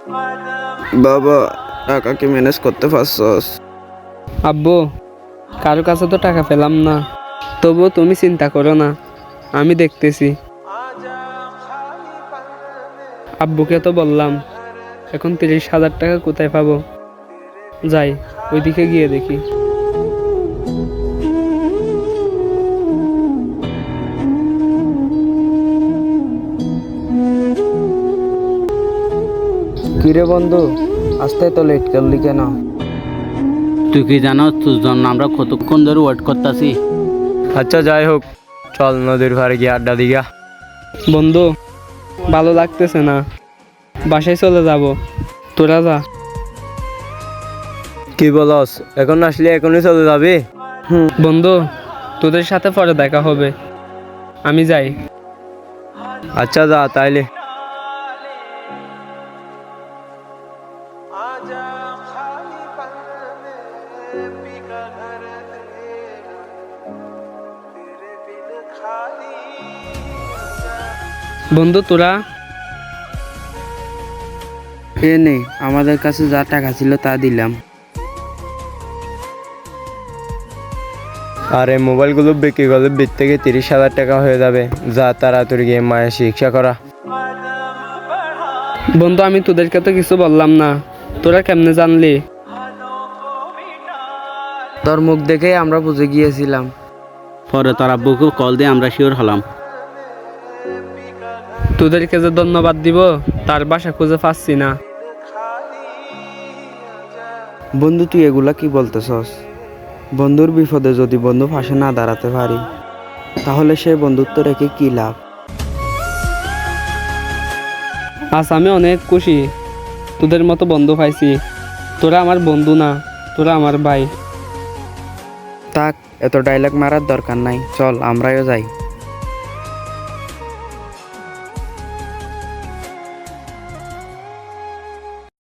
বাবা, টাকা কি ম্যানেজ করতে পারছস? আব্বু, কারো কাছে তো টাকা পেলাম না, তবুও তুমি চিন্তা করো না, আমি দেখতেছি। আব্বুকে তো বললাম, এখন 30,000 টাকা কোথায় পাবো? যাই, ওইদিকে গিয়ে দেখি। কিরে বন্ধু, আসতে তো লেট করলি কেন? তুই কি জানো তোর জন্য আমরা কতক্ষণ ধরে ওয়েট করতেছি? আচ্ছা যাই হোক, চল নদীর ধারে গিয়ে আড্ডা দিগা। বন্ধু, ভালো লাগতেছে না, বাসায় চলে যাব, তোরা যা। কি বলস, এখন আসলে এখনই চলে যাবি? বন্ধু, তোদের সাথে পরে দেখা হবে, আমি যাই। আচ্ছা যা তাইলে। বন্ধু, তোরা এ নে, আমাদের কাছে যা টাকা ছিল তা দিলাম। আর এই মোবাইলগুলো বিক্রি করলে 20,000 থেকে 30,000 টাকা হয়ে যাবে। যা তাড়াতাড়ি গিয়ে মায়ের চিকিৎসা করা। বন্ধু, আমি তোদেরকে তো কিছু বললাম না, তোরা কেমনে জানলি? তোর মুখ দেখেই আমরা বুঝে গিয়েছিলাম। পরে তোর আব্বুকে কল দিয়ে আমরা শিওর হলাম। তোদেরকে যে ধন্যবাদ দিব তার বাসা খুঁজে পাচ্ছি না। বন্ধু, তুই এগুলা কি বলতেছস? বন্ধুর বিপদে যদি বন্ধু পাশে না দাঁড়াতে পারি, তাহলে সে বন্ধুত্ব রেখে কি লাভ? আজ আমি অনেক খুশি, তোদের মতো বন্ধু পাইছি। তোরা আমার বন্ধু না, তোরা আমার ভাই। থাক, এত ডায়লগ মারার দরকার নাই, চল আমরাও যাই।